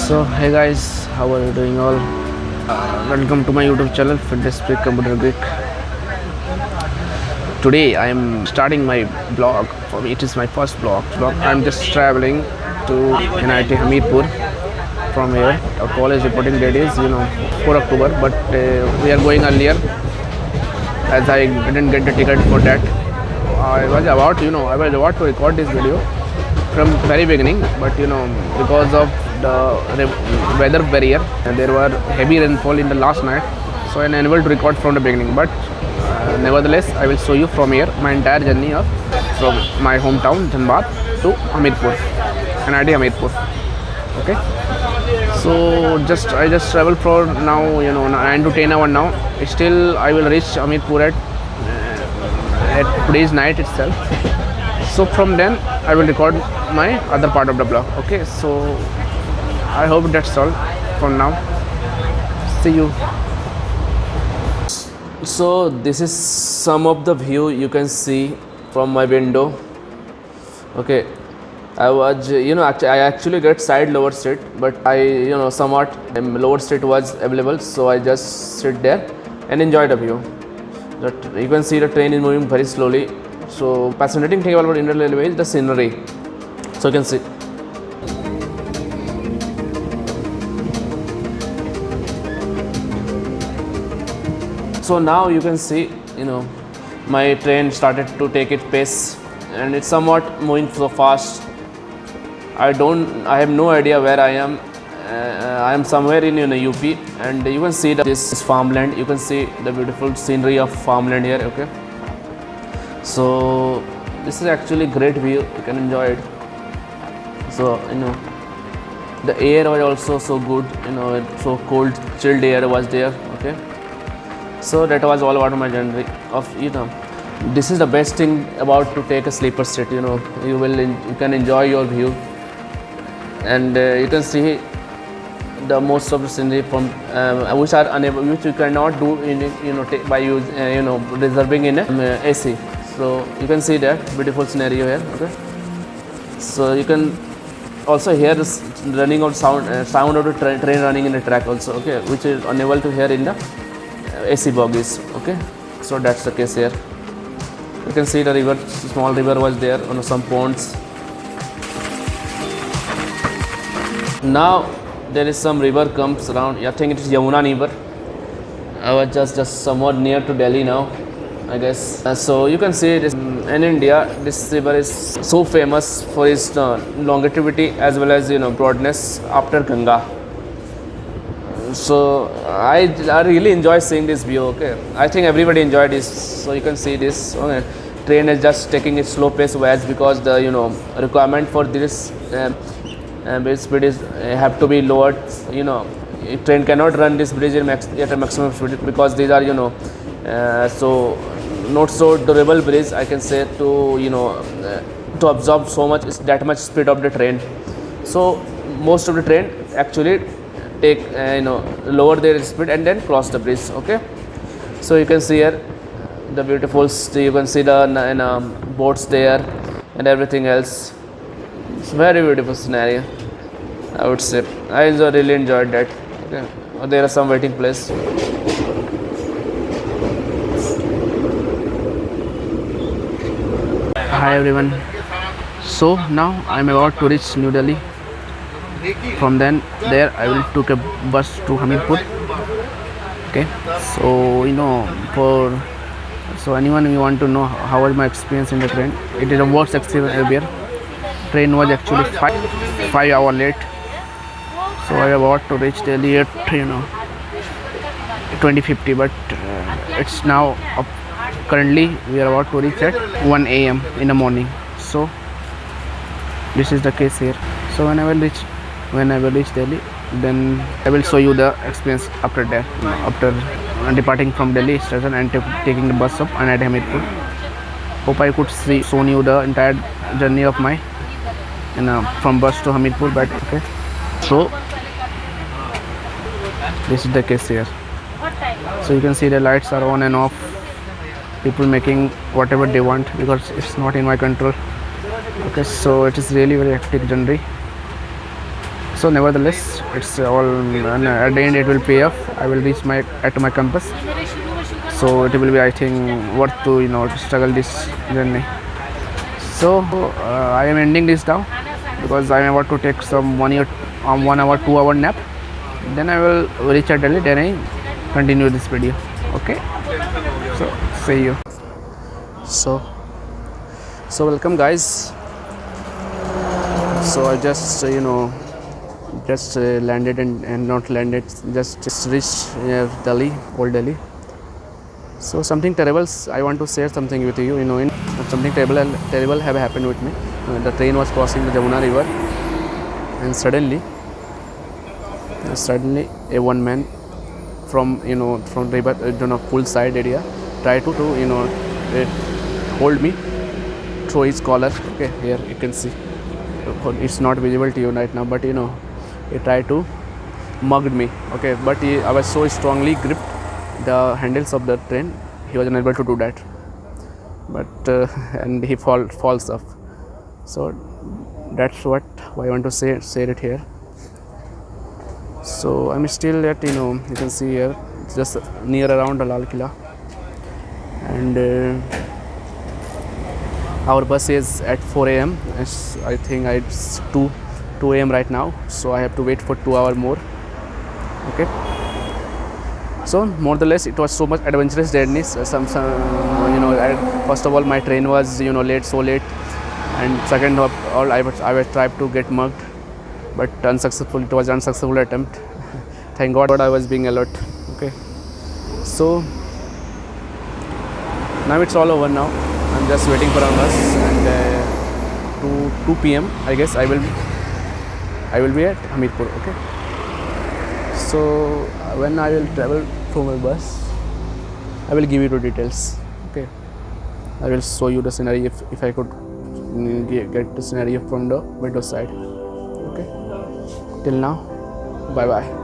So hey guys, how are you doing all? Welcome to my YouTube channel Fitness Freak Computer Geek. Today I am starting my blog. For me, it is my first blog. I'm just traveling to NIT Hamirpur from here. Our college reporting date is 4 October, but we are going earlier as I didn't get the ticket for that. I was about to record this video from very beginning, but because of the weather barrier and there were heavy rainfall in the last night, so I'm unable to record from the beginning. But nevertheless, I will show you from here my entire journey of from my hometown Dhanbad to Hamirpur, NIT Hamirpur. Okay, so I just travel for now 9 to 10 hours now. Still I will reach Hamirpur at today's night itself. So from then I will record my other part of the blog. Okay, so I hope that's all for now. See you. So this is some of the view you can see from my window. Okay, I was I actually get side lower seat, but I somewhat lower seat was available, so I just sit there and enjoy the view. That you can see the train is moving very slowly. So fascinating thing about Indian Railway is the scenery. So you can see. So now you can see, my train started to take its pace, and it's somewhat moving so fast. I have no idea where I am. I am somewhere in UP, and you can see this farmland. You can see the beautiful scenery of farmland here. Okay. So this is actually great view. You can enjoy it. So the air was also so good. So cold, chilled air was there. Okay. So that was all about my journey of This is the best thing about to take a sleeper seat. You can enjoy your view, and you can see the most of the scenery from which you cannot do by reserving in AC. So you can see that beautiful scenario here. Okay, so you can also hear this running of sound of the train running in the track also. Okay, which is unable to hear in the AC bogies. Okay, so that's the case here. You can see the river, small river was there on some ponds. Now there is some river comes around. I think it is Yamuna river. I was just somewhat near to Delhi now, I guess. So you can see this in India. This river is so famous for its longevity as well as broadness after Ganga. So I really enjoy seeing this view. Okay, I think everybody enjoyed this. So you can see this train is just taking its slow pace whereas because the requirement for this speed is have to be lowered. Train cannot run this bridge at a maximum speed because these are so not so durable bridge, I can say, to absorb that much speed of the train. So most of the train actually take lower their speed and then cross the bridge. Okay, so you can see here the beautiful you can see the boats there and everything else. It's very beautiful scenario, I would say. I really enjoyed that. Okay, there are some waiting place. Hi everyone. So now I'm about to reach New Delhi. From there I will took a bus to Hamirpur. Okay, so so anyone you want to know how was my experience in the train, it is a worst experience ever. Train was actually 5 hours late. So I about to reach Delhi at 20:50, but it's now up. Currently we are about to reach at 1 a.m. in the morning. So this is the case here. So when I will reach Delhi, then I will show you the experience after that, after departing from Delhi station and taking the bus of NIT Hamirpur. Hope I could show you the entire journey of my from bus to Hamirpur. But okay, so this is the case here. So you can see the lights are on and off. People making whatever they want because it's not in my control. Okay, so it is really very hectic journey. So nevertheless, it's all, and at the end it will pay off. I will reach my at my campus, so it will be, I think, worth to struggle this journey. So I am ending this now because I am about to take some 1 hour 2 hour nap. Then I will reach at Delhi. Then I continue this video. Okay. So see you. So welcome guys. So I just landed and not landed, just reached Delhi, old Delhi. So something terrible, I want to share something with you. Something terrible have happened with me. The train was crossing the Jamuna river, and suddenly a one man from river pool side area tried to hold me through his collar. Okay, here you can see. It's not visible to you right now, but he tried to mugged me. Okay, but I was so strongly gripped the handles of the train, he was unable to do that. But and he falls off. So that's what I want to say it here. So I'm still at you can see here, just near around the Lal Killa, and our bus is at 4 a.m. I think it's 2 a.m. right now, so I have to wait for 2 hours more. Okay. So more or less, it was so much adventurous journey. First of all, my train was late, so late, and second of all, I was tried to get mugged, but unsuccessful. It was unsuccessful attempt. Thank God I was being alert. Okay. So now it's all over now. I'm just waiting for a bus, and to 2 p.m. I guess I will be at Hamirpur. Okay. So when I will travel through my bus, I will give you the details. Okay. I will show you the scenario if I could get the scenario from the window side. Okay. Till now, bye bye.